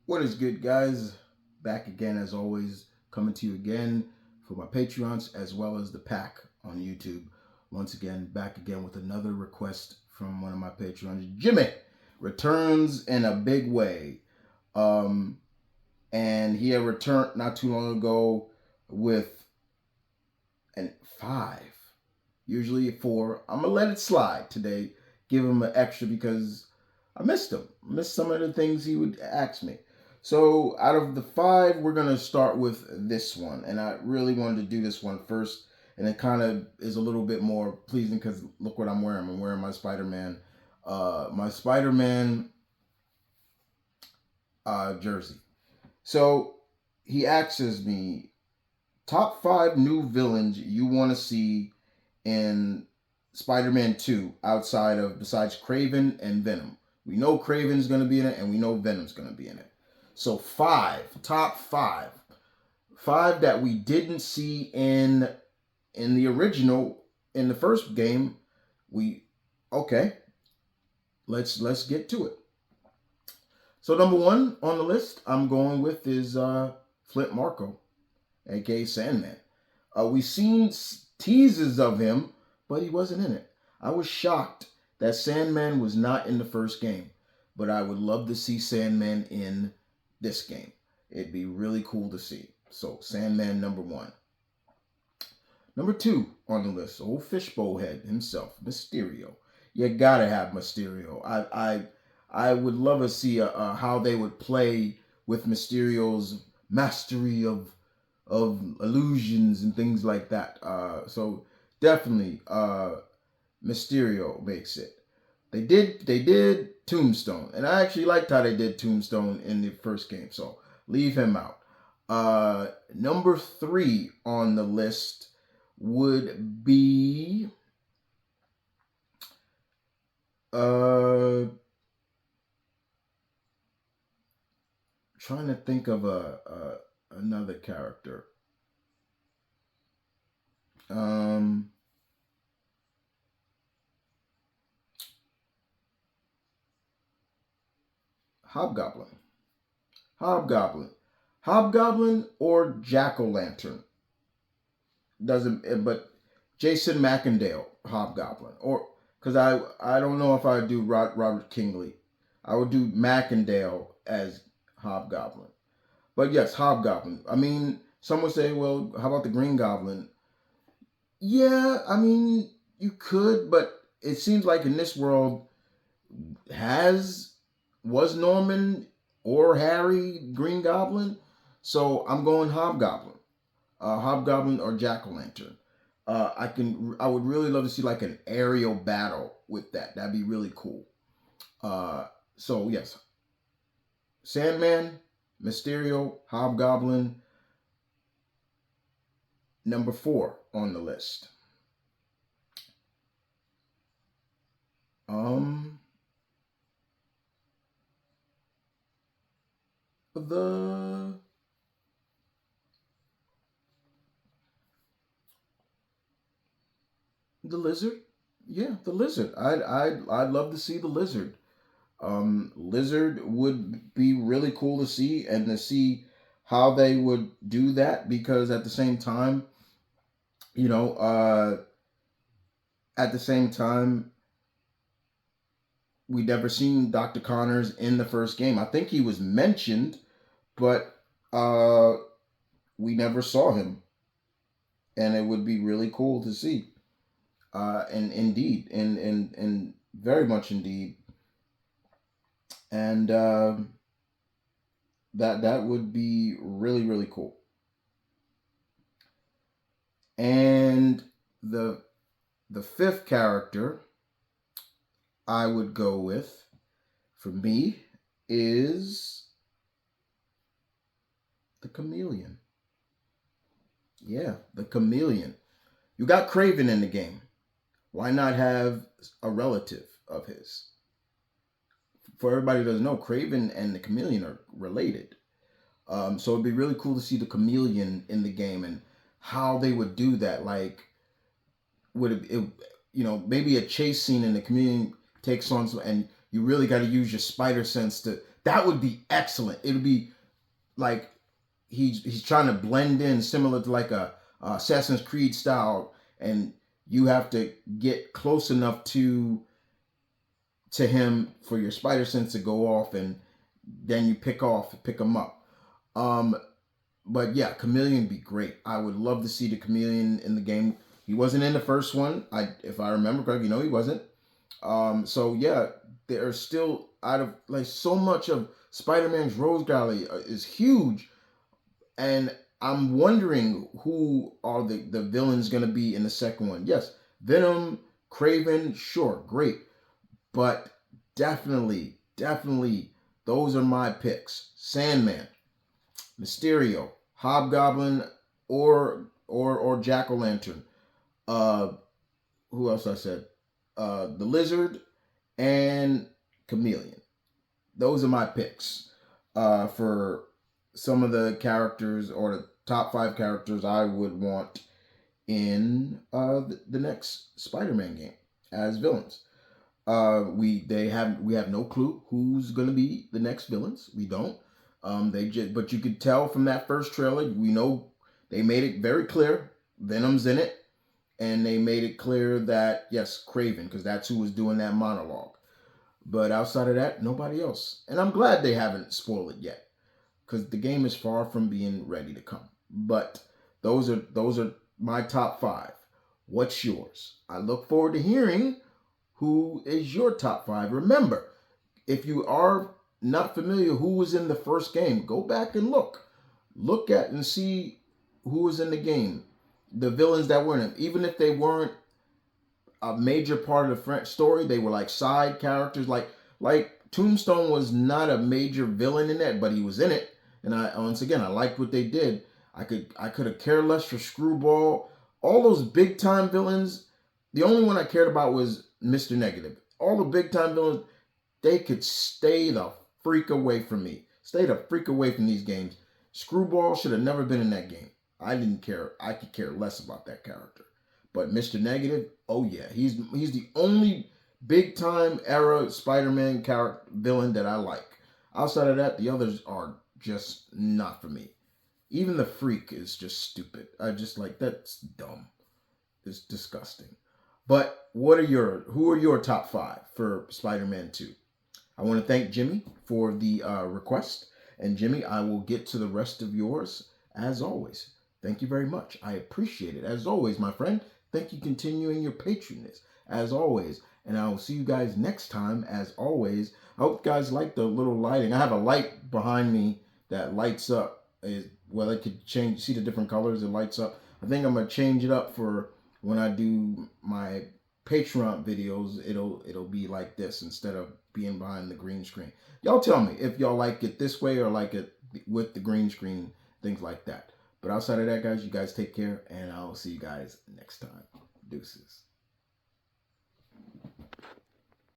What is good, guys? Back again, as always, coming to you again for my Patreons as well as the pack on YouTube. Once again, back again with another request from one of my Patreons. Jimmy returns in a big way. Um, and he had returned not too long ago with an 5, usually a 4. I'm going to let it slide today, give him an extra because I missed him. I missed some of the things he would ask me. So out of the 5, we're going to start with this one. And I really wanted to do this one first. And it kind of is a little bit more pleasing because look what I'm wearing. I'm wearing my Spider-Man jersey. So he asks me, top 5 new villains you want to see in Spider-Man 2 besides Kraven and Venom. We know Kraven's going to be in it and we know Venom's going to be in it. So top 5. 5 that we didn't see in the original, in the first game. Let's get to it. So number 1 on the list I'm going with is Flint Marko, aka Sandman. We've seen teases of him, but he wasn't in it. I was shocked that Sandman was not in the first game, but I would love to see Sandman in this game. It'd be really cool to see. So Sandman number 1. Number 2 on the list, old fishbowl head himself, Mysterio. You gotta have Mysterio. I would love to see how they would play with Mysterio's mastery of illusions and things like that. So definitely Mysterio makes it. They did Tombstone, and I actually liked how they did Tombstone in the first game. So leave him out. Number 3 on the list would be trying to think of another character. Hobgoblin. Hobgoblin or Jack-o'-lantern. But Jason McIndale, Hobgoblin. Or, because I don't know if I would do Robert Kingley. I would do McIndale as Hobgoblin. But yes, Hobgoblin. I mean, some would say, well, how about the Green Goblin? Yeah, I mean, you could, but it seems like in this world, was Norman or Harry Green Goblin? So I'm going Hobgoblin. Hobgoblin or Jack-o'-lantern. I would really love to see like an aerial battle with that. That'd be really cool. So yes, Sandman, Mysterio, Hobgoblin. Number 4 on the list. The lizard. Yeah, the lizard. I'd love to see the lizard. Lizard would be really cool to see, and to see how they would do that, because at the same time, you know, at the same time, we never seen Dr. Connors in the first game. I think he was mentioned, but we never saw him, and it would be really cool to see. And indeed, and very much indeed, and that would be really, really cool. And the 5th character I would go with, for me, is the Chameleon. Yeah, the Chameleon. You got Kraven in the game. Why not have a relative of his? For everybody who doesn't know, Kraven and the Chameleon are related. So it'd be really cool to see the Chameleon in the game and how they would do that. Like, maybe a chase scene and the Chameleon takes on some, and you really got to use your spider sense to That would be excellent. It would be like he's trying to blend in, similar to like a Assassin's Creed style, and you have to get close enough to him for your spider sense to go off, and then you pick him up. Um, but yeah, Chameleon would be great. I would love to see the Chameleon in the game. He wasn't in the first one. If I remember correctly, no, he wasn't. So yeah, there's still out of like so much of Spider-Man's Rose Gallery is huge, and I'm wondering who are the villains going to be in the second one. Yes, Venom, Kraven, sure, great, but definitely, those are my picks. Sandman, Mysterio, Hobgoblin, or Jack O' Lantern. Uh, who else I said? The Lizard and Chameleon. Those are my picks for some of the characters, or the top 5 characters I would want in the next Spider-Man game as villains. We have no clue who's gonna be the next villains. We don't. But you could tell from that first trailer. We know they made it very clear. Venom's in it, and they made it clear that yes, Kraven, because that's who was doing that monologue. But outside of that, nobody else. And I'm glad they haven't spoiled it yet, because the game is far from being ready to come. But those are my top 5. What's yours? I look forward to hearing who is your top 5. Remember, if you are not familiar who was in the first game, go back and look at and see who was in the game, the villains that were in it. Even if they weren't a major part of the French story, they were like side characters. Like Tombstone was not a major villain in that, but he was in it. And I liked what they did. I could have cared less for Screwball. All those big time villains, the only one I cared about was Mr. Negative. All the big time villains, they could stay the freak away from me. Stay the freak away from these games. Screwball should have never been in that game. I didn't care. I could care less about that character. But Mr. Negative, oh yeah, he's the only big time era Spider-Man character villain that I like. Outside of that, the others are just not for me. Even the Freak is just stupid. I just like, that's dumb. It's disgusting. But who are your top 5 for Spider-Man 2? I want to thank Jimmy for the request. And Jimmy, I will get to the rest of yours as always. Thank you very much. I appreciate it. As always, my friend, thank you continuing your patronage as always. And I will see you guys next time as always. I hope you guys like the little lighting. I have a light behind me that lights up. Well, it could change. See the different colors it lights up. I think I'm going to change it up for when I do my Patreon videos. It'll be like this instead of being behind the green screen. Y'all tell me if y'all like it this way or like it with the green screen, things like that. But outside of that, guys, you guys take care, and I'll see you guys next time. Deuces.